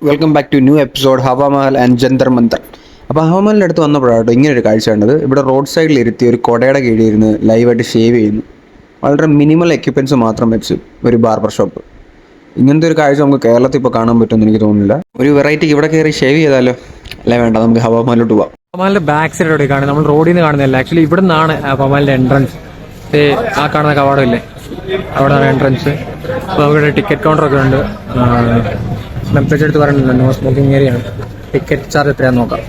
Welcome back to new episode Hawa Mahal and Jantar Mantar. അപ്പോൾ ഹവാമഹലിൻ്റെ അടുത്ത് വന്നപ്പോഴാട്ടോ ഇങ്ങനൊരു കാഴ്ച കണ്ടത്. ഇവിടെ റോഡ് സൈഡിൽ ഇരുത്തി ഒരു കൊടയുടെ കീഴിൽ ഇരുന്ന് ലൈവായിട്ട് ഷേവ് ചെയ്യുന്നു. വളരെ മിനിമൽ എക്യുപ്മെൻറ്റ്സ് മാത്രം വെച്ച് ഒരു ബാർബർ ഷോപ്പ്. ഇങ്ങനത്തെ ഒരു കാഴ്ച നമുക്ക് കേരളത്തിൽ ഇപ്പോൾ കാണാൻ പറ്റുമെന്ന് എനിക്ക് തോന്നുന്നില്ല. ഒരു വെറൈറ്റിക്ക് ഇവിടെ കയറി ഷേവ് ചെയ്താലോ? അല്ലേ വേണ്ട, നമുക്ക് ഹവാമഹലിലോട്ട് പോവാം. ഹവാമഹലിന്റെ ബാക്ക് സൈഡ് കാണും, നമ്മൾ റോഡിൽ നിന്ന് കാണുന്നില്ല. ആക്ച്വലി ഇവിടെ നിന്നാണ് ഹവാമഹലിന്റെ എൻട്രൻസ്. ആ കാണുന്ന കവാടം ഇല്ലേ, അവിടെ നിന്നാണ് എൻട്രൻസ്. അപ്പോൾ അവിടെ ടിക്കറ്റ് കൗണ്ടറൊക്കെ ഉണ്ട്. ടെമ്പറേച്ചർ എടുത്ത് പറയുന്നില്ല, നോ സ്മോക്കിംഗ് ഏരിയ ആണ്. ടിക്കറ്റ് ചാർജ് എത്രയാണെന്ന് നോക്കാം.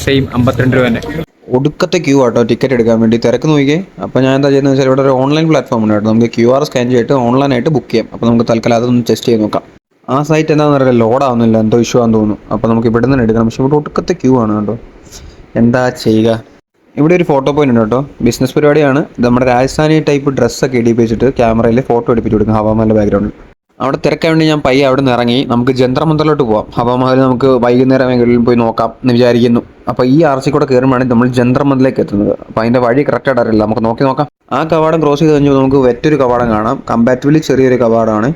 സെയിം 52 രൂപ തന്നെ. ഒടുക്കത്തെ ക്യൂ ആട്ടോ ടിക്കറ്റ് എടുക്കാൻ വേണ്ടി. തിരക്ക് നോക്കിയേ. അപ്പോൾ ഞാൻ എന്താ ചെയ്യുന്നത് വെച്ചാൽ ഇവിടെ ഒരു ഓൺലൈൻ പ്ലാറ്റ്ഫോം ഉണ്ട് കേട്ടോ. നമുക്ക് QR സ്കാൻ ചെയ്തിട്ട് ഓൺലൈനായിട്ട് ബുക്ക് ചെയ്യാം. അപ്പോൾ നമുക്ക് തൽക്കാലം അതൊന്ന് ടെസ്റ്റ് ചെയ്ത് നോക്കാം. ആ സൈറ്റ് എന്താണെന്ന് അറിയില്ല, ലോഡ് ആവുന്നില്ല, എന്തോ ഇഷ്യൂ ആണെന്ന് തോന്നുന്നു. അപ്പോൾ നമുക്ക് ഇവിടെ നിന്ന് എടുക്കണം. പക്ഷേ ഇവിടെ ഒടുക്കത്തെ ക്യൂ ആണ് കേട്ടോ. എന്താ ചെയ്യുക? ഇവിടെ ഒരു ഫോട്ടോ പോയിന്റ് ഉണ്ട് കേട്ടോ. ബിസിനസ് പരിപാടിയാണ്. നമ്മുടെ രാജസ്ഥാനി ടൈപ്പ് ഡ്രസ്സൊക്കെ ഇടിപ്പിച്ചിട്ട് ക്യാമറയിൽ ഫോട്ടോ എടുപ്പിച്ച് കൊടുക്കും ഹവാമഹലിൻ്റെ ബാക്ക്ഗ്രൗണ്ടിൽ. അവിടെ തിരക്കാൻ വേണ്ടി ഞാൻ പയ്യെ അവിടെ നിന്ന് ഇറങ്ങി. നമുക്ക് ജന്തർ മന്തറിലോട്ട് പോവാം. ഹവാമഹൽ നമുക്ക് വൈകുന്നേരം എങ്കിലും പോയി നോക്കാം എന്ന് വിചാരിക്കുന്നു. അപ്പോൾ ഈ ആർച്ചി കൂടെ കയറുമ്പോഴാണ് നമ്മൾ ജന്തർ മന്തറിലേക്ക് എത്തുന്നത്. അപ്പോൾ അതിൻ്റെ വഴി കറക്റ്റായിട്ട് അറിയില്ല, നമുക്ക് നോക്കി നോക്കാം. ആ കവാടം ക്രോസ് ചെയ്ത് കഴിഞ്ഞാൽ നമുക്ക് വെറ്റൊരു കവാടം കാണാം. കമ്പാരിറ്റീവ്ലി ചെറിയൊരു കവാടമാണ്.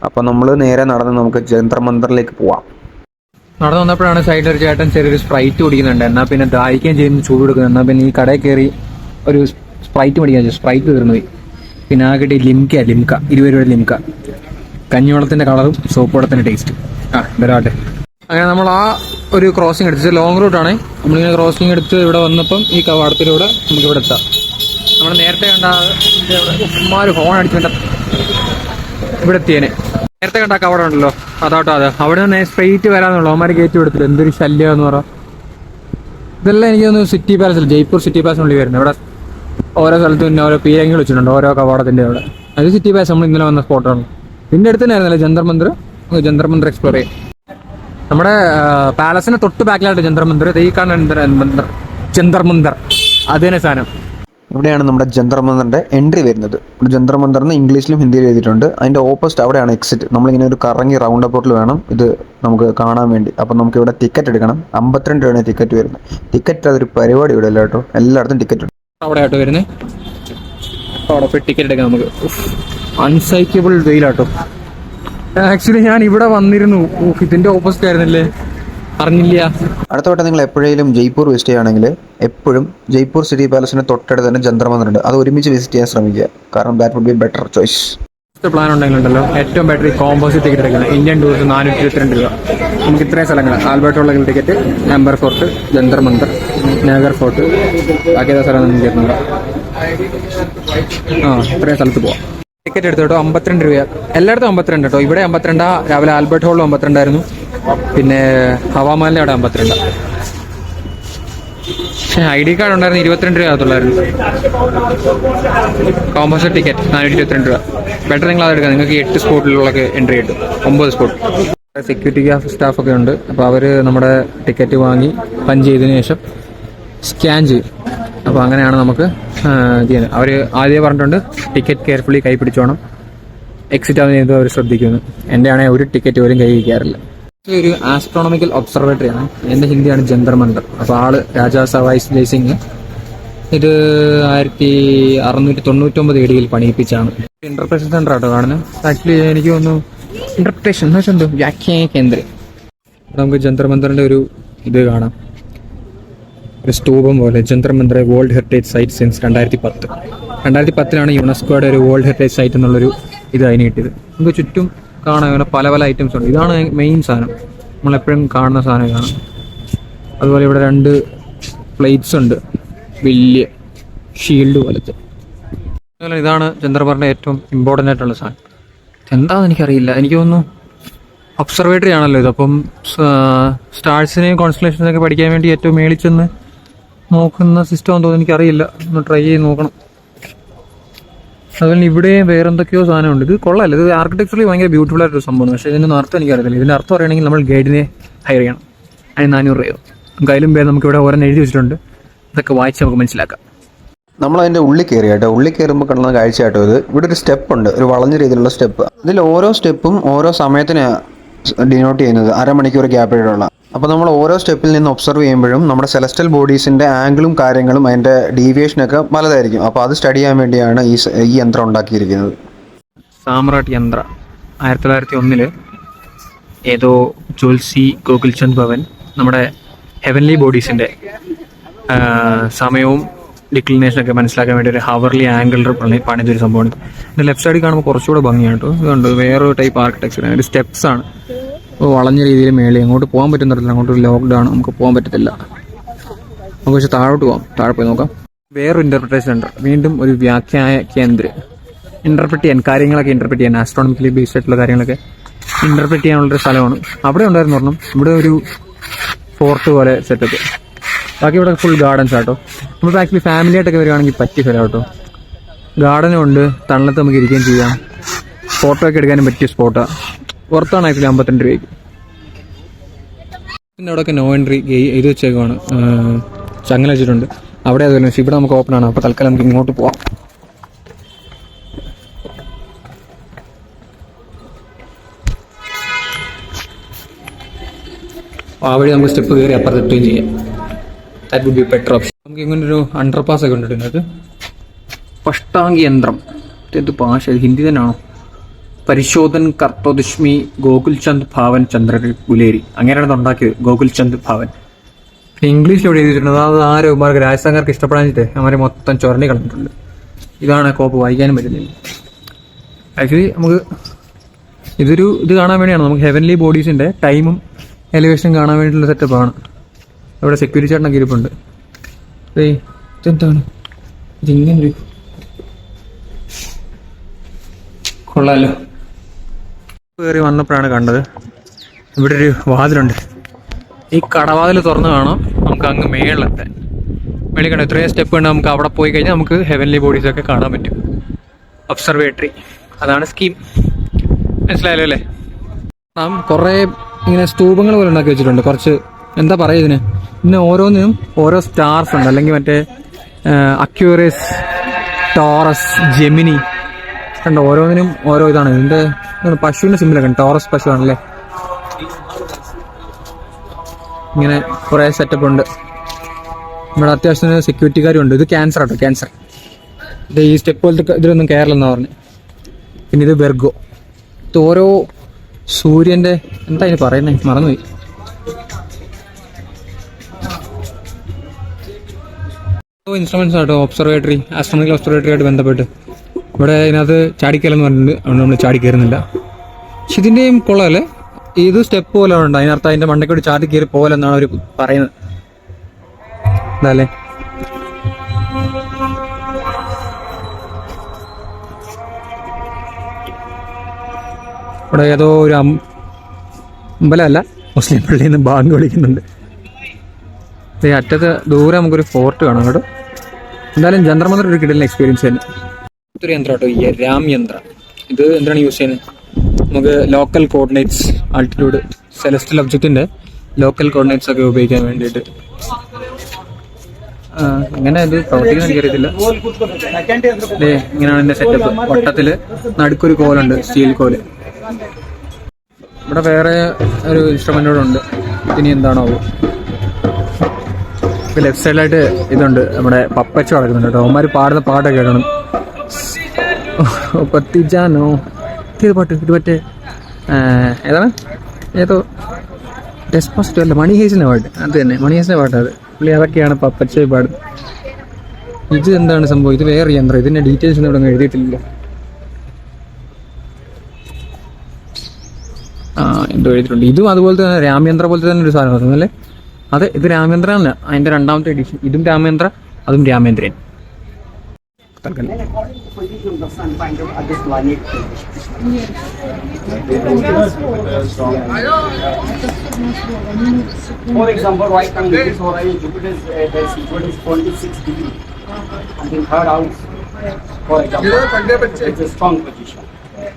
അപ്പോൾ നമ്മൾ നേരെ നടന്ന് നമുക്ക് ജന്തർ മന്തറിലേക്ക് പോവാം. നടന്നു വന്നപ്പോഴാണ് സൈഡിൽ ഒരു ചേട്ടൻ ചെറിയൊരു സ്പ്രൈറ്റ് കുടിക്കുന്നുണ്ട്. എന്നാൽ പിന്നെ ദാഹിക്കുകയും ചെയ്യുമ്പോൾ ചൂട് കൊടുക്കുന്നത്. എന്നാൽ പിന്നെ ഈ കടയിൽ കയറി ഒരു സ്പ്രൈറ്റ് മേടിക്കാൻ വെച്ചു. സ്പ്രൈറ്റ് തീർന്നു പോയി. പിന്നെ ആ കിട്ടി ലിംക 20 രൂപ ലിംക. കഞ്ഞിവെള്ളത്തിന്റെ കളറും സോപ്പ് വെള്ളത്തിന്റെ ടേസ്റ്റ്. വരാട്ടെ. അങ്ങനെ നമ്മൾ ആ ഒരു ക്രോസിംഗ് എടുത്ത്, ലോങ് റൂട്ടാണ്. നമ്മളിങ്ങനെ ക്രോസിംഗ് എടുത്ത് ഇവിടെ വന്നപ്പം ഈ കവാടത്തിലൂടെ നമുക്ക് ഇവിടെ എത്താം. നമ്മൾ നേരത്തെ കണ്ട ഉമ്മാര് ഹോൺ അടിച്ചു ഇവിടെ എത്തിയേനെ. നേരത്തെ കണ്ട ആ കവാടം ഉണ്ടല്ലോ, അതാട്ടോ അത്. അവിടെ നിന്ന് സ്ട്രെയിറ്റ് വരാന്നുള്ളൂ. അവന്മാർ കയറ്റി കൊടുത്തില്ല. എന്തൊരു ശല്യം എന്ന് പറയാം. ഇതെല്ലാം എനിക്ക് തോന്നുന്നു സിറ്റി പാലസിൽ, ജയ്പൂർ സിറ്റി പാലസിനുള്ളിൽ വരുന്നത്. ഇവിടെ ഓരോ സ്ഥലത്തും പിന്നെ ഓരോ പീരങ്ങൾ വെച്ചിട്ടുണ്ട്, ഓരോ കവാടത്തിന്റെ അവിടെ. അത് സിറ്റി പാലസ് നമ്മൾ ഇന്നലെ വന്ന സ്പോട്ടാണ്. ഇതിന്റെ അടുത്ത് തന്നെ ആയിരുന്നല്ലേ ജന്തർ മന്ദിർ. ജന്തർ മന്ദിർ എക്സ്പ്ലോർ ചെയ്യും. നമ്മുടെ പാലസിന് തൊട്ട് ബാക്കിലായിട്ട് ജന്തർ മന്ദിർ. ഈ കാണുന്ന ജന്തർ മന്ദിർ അത് തന്നെ സാധനം. ഇവിടെയാണ് നമ്മുടെ ജന്തർ മന്ദിറിൻ്റെ എൻട്രി വരുന്നത്. ഇവിടെ ജന്തർ മന്ദിറിന് ഇംഗ്ലീഷിലും ഹിന്ദിയിലും എഴുതിയിട്ടുണ്ട്. അതിൻ്റെ ഓപ്പോസിറ്റ് അവിടെയാണ് എക്സിറ്റ്. നമ്മളിങ്ങനെ ഒരു കറങ്ങി റൗണ്ട് അബൌട്ടിൽ വേണം ഇത് നമുക്ക് കാണാൻ വേണ്ടി. അപ്പം നമുക്ക് ഇവിടെ ടിക്കറ്റ് എടുക്കണം. 52 രൂപയാണ് ടിക്കറ്റ് വരുന്നത്. ടിക്കറ്റ് അതൊരു പരിപാടി ഇവിടെ അല്ല കേട്ടോ, എല്ലായിടത്തും ടിക്കറ്റ് ഉണ്ട്. അവിടെ ആട്ടോ വരുന്നത്. അവിടെ പോയി ടിക്കറ്റ് എടുക്കാം നമുക്ക്. അൺസൈക്കബിൾ വെയിലാട്ടോ. ആക്ച്വലി ഞാൻ ഇവിടെ വന്നിരുന്നു. ഇതിന്റെ ഓപ്പോസിറ്റ് ആയിരുന്നല്ലേ, അറിഞ്ഞില്ല. അടുത്ത വട്ടം നിങ്ങൾ എപ്പോഴേലും ജയ്പൂർ വിസിറ്റ് ചെയ്യുകയാണെങ്കിൽ എപ്പോഴും ജയ്പൂർ സിറ്റി പാലസിന് തൊട്ടടുത്ത് തന്നെ ജന്തർ മന്ദിർ ഉണ്ട്. അത് ഒരുമിച്ച് വിസിറ്റ് ചെയ്യാൻ ശ്രമിക്കുക. കാരണം that would be better choice. Plan ഉണ്ടെങ്കിലുണ്ടല്ലോ ഏറ്റവും ബെറ്റർ കോമ്പോസിറ്റ് ടിക്കറ്റ് എടുക്കുന്നത്. ഇന്ത്യൻ ടൂറിസ്റ്റ് 422 രൂപ. നമുക്ക് ഇത്രയും സ്ഥലങ്ങൾ: ആൽബർട്ട് ടിക്കറ്റ്, നമ്പർ ഫോർട്ട്, ജന്തർ മന്ദിർ, നാഗർ ഫോർട്ട്, ബാക്കി ഏതാ സ്ഥലം കേൾക്കുന്നുണ്ടോ? ഇത്രയും സ്ഥലത്ത് പോവാം. ടിക്കറ്റ് എടുത്തോട്ടോ 52 രൂപ. എല്ലായിടത്തും 52 കേട്ടോ. ഇവിടെ 52. രാവിലെ ആൽബർട്ട് ഹോളിൽ 52 ആയിരുന്നു. പിന്നെ ഹവാമഹലിന്റെ അവിടെ 52. പക്ഷേ ID കാർഡ് ഉണ്ടായിരുന്നു 22 രൂപ അകത്തുള്ളായിരുന്നു. കോമ്പോസിറ്റ് ടിക്കറ്റ് 422 രൂപ. ബെറ്റർ നിങ്ങൾ അത് എടുക്കാം. നിങ്ങൾക്ക് 8 സ്പോട്ടിലുള്ളൊക്കെ എൻട്രി കിട്ടും. 9 സ്പോട്ട്. സെക്യൂരിറ്റി സ്റ്റാഫൊക്കെ ഉണ്ട്. അപ്പോൾ അവർ നമ്മുടെ ടിക്കറ്റ് വാങ്ങി പഞ്ച് ചെയ്തതിനു ശേഷം സ്കാൻ ചെയ്യും. അപ്പോൾ അങ്ങനെയാണ് നമുക്ക് ചെയ്യുന്നത്. അവർ ആദ്യം പറഞ്ഞിട്ടുണ്ട് ടിക്കറ്റ് കെയർഫുള്ളി കൈ പിടിച്ചോണം, എക്സിറ്റ് ആവുന്ന ചെയ്ത് അവർ ശ്രദ്ധിക്കുന്നു. എൻ്റെ ആണെങ്കിൽ ഒരു ടിക്കറ്റ് പോലും കൈ വയ്ക്കാറില്ല. ഒരു ആസ്ട്രോണമിക്കൽ ഒബ്സർവേറ്ററി ആണ്. എൻ്റെ ഹിന്ദിയാണ് ജന്തർ മന്ദിർ. അപ്പോൾ ആള് രാജാ സവായ് ജയ്സിംഗ് ഇത് 1699 AD പണിയിപ്പിച്ചാണ്. ഇന്റർപ്രേഷൻ സെന്റർ ആട്ടോ കാണുന്നത്. ആക്ച്വലി എനിക്ക് തോന്നുന്നു ഇന്റർപ്രേഷൻ എന്ന് വെച്ചാൽ എന്തോ വ്യാഖ്യാന കേന്ദ്രം. നമുക്ക് ജന്തർ മന്ദിറിന്റെ ഒരു ഇത് കാണാം, ഒരു സ്തൂപം പോലെ. Jantar Mandir world heritage site since 2010. 2010 യുനെസ്കോയുടെ ഒരു വേൾഡ് ഹെറിറ്റേജ് സൈറ്റ് എന്നുള്ളൊരു ഇത് അതിന് കിട്ടിയത്. നമുക്ക് ചുറ്റും കാണാൻ അങ്ങനെ പല പല ഐറ്റംസ് ഉണ്ട്. ഇതാണ് മെയിൻ സാധനം, നമ്മളെപ്പോഴും കാണുന്ന സാധനം കാണാം. അതുപോലെ ഇവിടെ 2 പ്ലേറ്റ്സ് ഉണ്ട്, വലിയ ഷീൽഡ് പോലത്തെ. അതുപോലെ ഇതാണ് ജന്തർ മന്ദിറിന്റെ ഏറ്റവും ഇമ്പോർട്ടൻ്റ് ആയിട്ടുള്ള സാധനം. എന്താണെന്ന് എനിക്കറിയില്ല. എനിക്ക് തോന്നുന്നു ഒബ്സർവേറ്ററി ആണല്ലോ ഇത്. അപ്പം സ്റ്റാർസിനെയും കോൺസ്റ്റലേഷനൊക്കെ പഠിക്കാൻ വേണ്ടി ഏറ്റവും മേളിൽ ചെന്ന് നോക്കുന്ന സിസ്റ്റം ആണെന്ന് തോന്നുന്നു. എനിക്കറിയില്ല, ഒന്ന് ട്രൈ ചെയ്ത് നോക്കണം. അതുപോലെ ഇവിടെ വേറെ എന്തൊക്കെയോ സാധനമുണ്ട്. ഇത് കൊള്ളാമല്ല, ഇത് ആർക്കിടെക്ചറലി ഭയങ്കര ബ്യൂട്ടിഫുൾ ആയിട്ടൊരു സംഭവമാണ്. പക്ഷേ ഇതിൻ്റെ അർത്ഥം എനിക്കറിയില്ല. ഇതിൻ്റെ അർത്ഥം അറിയണമെങ്കിൽ നമ്മൾ ഗൈഡിനെ ഹയർ ചെയ്യണം. അതിന് 400 രൂപയോ. എന്തായാലും നമുക്കിവിടെ ഓരോന്ന് എഴുതി വെച്ചിട്ടുണ്ട്. ഇതൊക്കെ വായിച്ച് നമുക്ക് മനസ്സിലാക്കാം. നമ്മളതിൻ്റെ ഉള്ളിൽ കയറി കേട്ടോ. ഉള്ളിൽ കയറുമ്പോൾ കാണുന്ന കാഴ്ചയായിട്ടോ ഇത്. ഇവിടെ ഒരു സ്റ്റെപ്പ് ഉണ്ട്, ഒരു വളഞ്ഞ രീതിയിലുള്ള സ്റ്റെപ്പ്. ഇതിൽ ഓരോ സ്റ്റെപ്പും ഓരോ സമയത്തിന് ഡിനോട്ട് ചെയ്യുന്നത്, അരമണിക്കൂർ ഗ്യാപ്പിലുള്ള. അപ്പോൾ നമ്മൾ ഓരോ സ്റ്റെപ്പിൽ നിന്ന് ഒബ്സർവ് ചെയ്യുമ്പോഴും നമ്മുടെ സെലസ്റ്റൽ ബോഡീസിൻ്റെ ആംഗിളും കാര്യങ്ങളും അതിൻ്റെ ഡീവിയേഷനൊക്കെ പലതായിരിക്കും. അപ്പോൾ അത് സ്റ്റഡി ചെയ്യാൻ വേണ്ടിയാണ് ഈ യന്ത്രം ഉണ്ടാക്കിയിരിക്കുന്നത്. സാമ്രാട്ട് യന്ത്ര 1901 ഏതോ ജോൽസി ഗോകുൽചന്ദ് ഭവൻ, നമ്മുടെ ഹെവൻലി ബോഡീസിൻ്റെ സമയവും ഡിക്ലിനേഷനൊക്കെ മനസ്സിലാക്കാൻ വേണ്ടി ഒരു ഹവർലി ആംഗിൾ പണിതൊരു സംഭവമാണ്. ഇതിൻ്റെ ലെഫ്റ്റ് സൈഡിൽ കാണുമ്പോൾ കുറച്ചുകൂടെ ഭംഗിയാണ് കേട്ടോ. ഇതുണ്ട് വേറൊരു ടൈപ്പ് ആർക്കിടെക്ചർ, ഒരു സ്റ്റെപ്സ് ആണ്. അപ്പോൾ വളഞ്ഞ രീതിയിൽ മേളിൽ എങ്ങോട്ട് പോകാൻ പറ്റുന്ന തരത്തില്ല, അങ്ങോട്ട് ലോക്ക്ഡ് ആണ്, നമുക്ക് പോകാൻ പറ്റത്തില്ല. നമുക്ക് പക്ഷേ താഴോട്ട് പോകാം, താഴെ പോയി നോക്കാം. വേറൊരു ഇൻ്റർപ്രിറ്റേഷൻ സെൻറ്റർ, വീണ്ടും ഒരു വ്യാഖ്യാന കേന്ദ്രം. ഇൻ്റർപ്രറ്റ് ചെയ്യാൻ, കാര്യങ്ങളൊക്കെ ഇൻ്റർപ്രറ്റ് ചെയ്യാൻ, ആസ്ട്രോണമിക്കലി ബേസ്ഡ് ആയിട്ടുള്ള കാര്യങ്ങളൊക്കെ ഇൻ്റർപ്രറ്റ് ചെയ്യാനുള്ളൊരു സ്ഥലമാണ്. അവിടെ ഉണ്ടായിരുന്നു പറഞ്ഞു, ഇവിടെ ഒരു ഫോർട്ട് പോലെ സെറ്റപ്പ്. ബാക്കി ഇവിടെ ഫുൾ ഗാർഡൻസ് ആട്ടോ. നമുക്ക് ആക്ച്വലി ഫാമിലി ആയിട്ടൊക്കെ വരികയാണെങ്കിൽ പറ്റിയ സ്ഥലം കേട്ടോ. ഗാർഡനും ഉണ്ട്, തണലത്ത് നമുക്ക് ഇരിക്കുകയും ചെയ്യാം, ഫോട്ടോ ഒക്കെ എടുക്കാനും പറ്റിയ സ്പോട്ടാണ്. പുറത്താണ് ആക്ച്വലി 52 രൂപയ്ക്ക്. പിന്നെ അവിടെയൊക്കെ നോ എൻട്രി ഇത് വെച്ചേക്കുവാണ്, ചങ്ങല വെച്ചിട്ടുണ്ട്. അവിടെ അതുപോലെ, പക്ഷേ ഇവിടെ നമുക്ക് ഓപ്പൺ ആണ്. അപ്പോൾ തൽക്കാലം നമുക്ക് ഇങ്ങോട്ട് പോവാം. ആ വഴി നമുക്ക് സ്റ്റെപ്പ് കയറി അപ്പുറത്തെത്തുകയും ചെയ്യാം. That would be better option. നമുക്ക് ഇങ്ങനൊരു അണ്ടർപാസ് ഒക്കെ ഉണ്ട് ഇതിനകത്ത്. പഷ്ടാംഗി യന്ത്രം, ഇത് ഭാഷ ഹിന്ദി തന്നെയാണോ? പരിശോധൻ കർത്തോദുഷ്മി ഗോകുൽചന്ദ് ഭാവൻ ചന്ദ്ര ഗുലേരി, അങ്ങനെയാണ് ഉണ്ടാക്കിയത്, ഗോകുൽചന്ദ് ഭാവൻ. ഇംഗ്ലീഷിൽ ഇവിടെ എഴുതിയിട്ടുണ്ട്. അത് ആരോമാർക്ക് രാജസ്ഥാൻകാർക്ക് ഇഷ്ടപ്പെടാനിട്ട് അവരെ മൊത്തം ചൊരണ്ടി കളഞ്ഞിട്ടുണ്ട്. ഇതാണ് കോപ്പ്, വായിക്കാനും പറ്റുന്നില്ല. ആക്ച്വലി നമുക്ക് ഇത് കാണാൻ വേണ്ടിയാണ്, നമുക്ക് ഹെവൻലി ബോഡീസിൻ്റെ ടൈമും എലിവേഷനും കാണാൻ വേണ്ടിയിട്ടുള്ള സെറ്റപ്പാണ്. അവിടെ സെക്യൂരിറ്റി ചേട്ടനൊക്കെ ഇരിപ്പുണ്ട്. ഇതെന്താണ് ഇതിങ്ങനൊരു കൊള്ളാലോ. കയറി വന്നപ്പോഴാണ് കണ്ടത് ഇവിടെ ഒരു വാതിലുണ്ട്. ഈ കടവാതിൽ തുറന്ന് കാണാം നമുക്ക് അങ്ങ് മേളിലെത്താൻ. മേളിൽ കണ്ടോ ഇത്രയും സ്റ്റെപ്പ് ഉണ്ട്. നമുക്ക് അവിടെ പോയി കഴിഞ്ഞാൽ നമുക്ക് ഹെവൻലി ബോഡീസൊക്കെ കാണാൻ പറ്റും. ഒബ്സർവേറ്ററി, അതാണ് സ്കീം. മനസ്സിലായല്ലോ അല്ലേ? കുറേ ഇങ്ങനെ സ്തൂപങ്ങൾ പോലെ ഉണ്ടാക്കി വെച്ചിട്ടുണ്ട്. കുറച്ച് എന്താ പറയുക ഇതിന്, ഇന്ന് ഓരോന്നിനും ഓരോ സ്റ്റാർസ് ഉണ്ട്. അല്ലെങ്കിൽ മറ്റേ അക്യൂറിയസ്, ടോറസ്, ജെമിനി കണ്ടോ, ഓരോന്നിനും ഓരോ ഇതാണ്. ഇതിൻ്റെ പശുവിൻ്റെ സിമ്പിളൊക്കെ ഉണ്ട്, ടോറസ് പശു ആണല്ലേ. ഇങ്ങനെ കുറേ സെറ്റപ്പ് ഉണ്ട്. ഇവിടെ അത്യാവശ്യം സെക്യൂരിറ്റിക്കാരും ഉണ്ട്. ഇത് ക്യാൻസർ ആട്ടോ, ക്യാൻസർ. ഇത് ഈ സ്റ്റെപ്പ് പോലത്തെ ഇതിലൊന്നും കയറില്ലെന്നാണ് പറഞ്ഞത്. പിന്നെ ഇത് വെർഗോ. ഇത് ഓരോ സൂര്യൻ്റെ എന്താ ഇതിന് പറയുന്നത്, മറന്നുപോയി. ഇൻസ്ട്രുമെന്റ്സ് ആട്ടോ, ഒബ്സർവേറ്ററി, ആസ്ട്രോണമിക്കൽ ഒബ്സർവേറ്ററി ആയിട്ട് ബന്ധപ്പെട്ട്. ഇവിടെ ഇതിനകത്ത് ചാടിക്കയറെന്ന് പറഞ്ഞിട്ടുണ്ട്, അതുകൊണ്ട് നമ്മൾ ചാടി കയറുന്നില്ല. പക്ഷെ ഇതിൻ്റെയും കൊള്ളാമല്ലേ, ഇത് സ്റ്റെപ്പ് പോലെ ഉണ്ട്. അതിനർത്ഥം അതിൻ്റെ മണ്ടയ്ക്കോട് ചാടി കയറി പോലെന്നാണ് അവർ പറയുന്നത്. അതല്ലേ, ഇവിടെ ഏതോ ഒരു അമ്പലമല്ല, മുസ്ലിം പള്ളിയിൽ നിന്ന് ബാങ്ക് വിളിക്കുന്നുണ്ട്. അറ്റത്ത് ദൂരെ നമുക്കൊരു ഫോർട്ട് കാണാം കേട്ടോ. എന്തായാലും ജന്തർമന്ദർ ഒരു കിടലിന് എക്സ്പീരിയൻസ് തന്നെ. ഇതൊരു യന്ത്രം കേട്ടോ, ഈ രാം യന്ത്രം. ഇത് എന്താണ് യൂസ് ചെയ്യുന്നത്, നമുക്ക് ലോക്കൽ കോർഡിനേറ്റ്സ്, ആൾട്ടിറ്റ്യൂഡ്, സെലസ്റ്റിയൽ ഒബ്ജക്റ്റിൻ്റെ ലോക്കൽ കോർഡിനേറ്റ്സ് ഒക്കെ ഉപയോഗിക്കാൻ വേണ്ടിയിട്ട്. എങ്ങനെ ഇത് പ്രവർത്തിക്കുന്ന എനിക്കറിയത്തില്ല. ഇങ്ങനെയാണ് എൻ്റെ സെറ്റപ്പ്. വട്ടത്തിൽ നടുക്കൊരു കോലുണ്ട്, സ്റ്റീൽ കോല്. ഇവിടെ വേറെ ഒരു ഇൻസ്ട്രുമെൻ്റ് കൂടെ ഉണ്ട്. ഇനി എന്താണോ ലെഫ്റ്റ് സൈഡിലായിട്ട് ഇതുണ്ട്, നമ്മുടെ പപ്പച്ച നടക്കുന്നുണ്ട് കേട്ടോ. അവന്മാർ പാടുന്ന പാട്ടൊക്കെ കേൾക്കണം. പത്തിജാനോ, ഇത് പാട്ട്, ഇത് മറ്റേ ഏതാണ്, ഏതോ ഡെസ്പോസിറ്റോ അല്ല, മണി ഹേസിൻ്റെ പാട്ട്. അത് തന്നെ, മണി ഹേസിൻ്റെ പാട്ടത്. പുള്ളി അതൊക്കെയാണ് പപ്പച്ച പാടുന്നത്. ഇത് എന്താണ് സംഭവം, ഇത് വേറെ യന്ത്രം. ഇതിൻ്റെ ഡീറ്റെയിൽസ് ഒന്നും ഇവിടെ എഴുതിയിട്ടില്ല. എന്തോ എഴുതിയിട്ടുണ്ട്. ഇതും അതുപോലത്തെ തന്നെ, രാമയന്ത്ര പോലത്തെ തന്നെ ഒരു സാധനം തോന്നുന്നല്ലേ. അതെ, ഇത് രാമേന്ദ്ര അല്ല, അതിൻ്റെ രണ്ടാമത്തെ എഡിഷൻ. ഇതും രാമേന്ദ്ര, അതും Ramendran. For example, right now this horizon Jupiter's equal is 26 degrees. And in third house, for example, it's a strong position.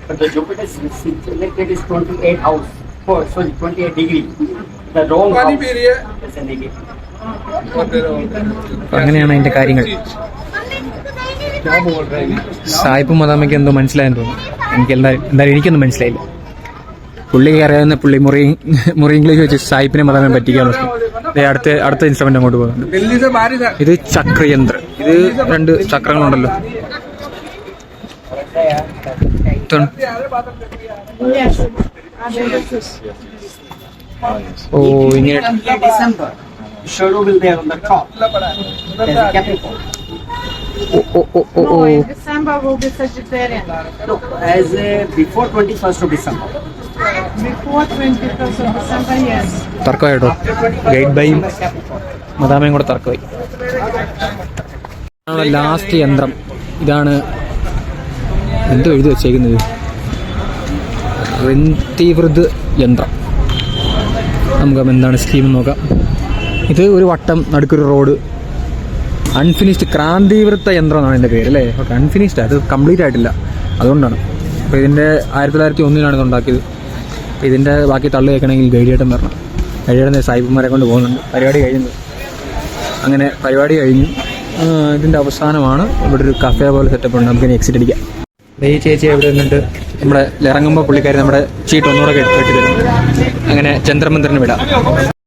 But the Jupiter's selected is 28 house. 28 degree. The wrong house is a negative. അങ്ങനെയാണ് അതിന്റെ കാര്യങ്ങൾ. സായിപ്പ് മദാമയ്ക്ക് എന്തോ മനസ്സിലായെന്ന് തോന്നുന്നു. എന്തായാലും എനിക്കൊന്നും മനസ്സിലായില്ല. പുള്ളിക്ക് അറിയാവുന്ന പുള്ളി മുറി ഇംഗ്ലീഷ് വെച്ച് സായിപ്പിനെ മദാമയെ പറ്റിക്കാൻ നോക്കി. അടുത്ത ഇൻസ്ട്രുമെന്റ് അങ്ങോട്ട് പോകുന്നുണ്ട്. ഇത് ചക്രയന്ത്ര. ഇത് 2 ചക്രങ്ങളുണ്ടല്ലോ. ഓ If you ഇങ്ങനെ come here December, shadow will there on the top. There's a Capricorn. ഓ ഓ ഓ ഓ No, ഓ in December will be Sagittarian. No, as before 21st of December. Before 21st of December, yes. തർക്കമായിട്ടോ guide ബൈയും മദാമയും കൂടെ തർക്കമായി. ലാസ്റ്റ് യന്ത്രം ഇതാണ്. എന്തോ എഴുതി വെച്ചേക്കുന്നത്, റെന്തിവൃത് യന്ത്രം. നമുക്ക് എന്താണ് സ്കീം നോക്കാം. ഇത് ഒരു വട്ടം നടുക്കൊരു റോഡ്. അൺഫിനിഷ്ഡ് ക്രാന്തിവൃത്ത യന്ത്രം എന്നാണ് എൻ്റെ പേര് അല്ലേ. ഓക്കെ, അൺഫിനിഷ്ഡ്, അത് കംപ്ലീറ്റ് ആയിട്ടില്ല, അതുകൊണ്ടാണ്. അപ്പോൾ ഇതിൻ്റെ 1901 ഇത് ഉണ്ടാക്കിയത്. അപ്പോൾ ഇതിൻ്റെ ബാക്കി തള്ളു കേൾക്കണമെങ്കിൽ ഗൈഡിയേട്ടൻ വരണം. ഗൈഡിയേട്ടൻ സായിപ്പന്മാരെ കൊണ്ട് പോകുന്നുണ്ട്. പരിപാടി കഴിയുന്നത് അങ്ങനെ പരിപാടി കഴിഞ്ഞു. ഇതിൻ്റെ അവസാനമാണ് ഇവിടെ ഒരു കഫേ പോലെ സെറ്റപ്പ് ഉണ്ട്. നമുക്കിനി എക്സിറ്റ് അടിക്കാം. ഈ ചേച്ചി എവിടെ നിന്നിട്ട് നമ്മുടെ ഇറങ്ങുമ്പോൾ പുള്ളിക്കാരി നമ്മുടെ ചീട്ട് ഒന്നുകൂടെ കെട്ടി തരും. അങ്ങനെ ചന്ദ്രമന്ദിറിന് വിടാം.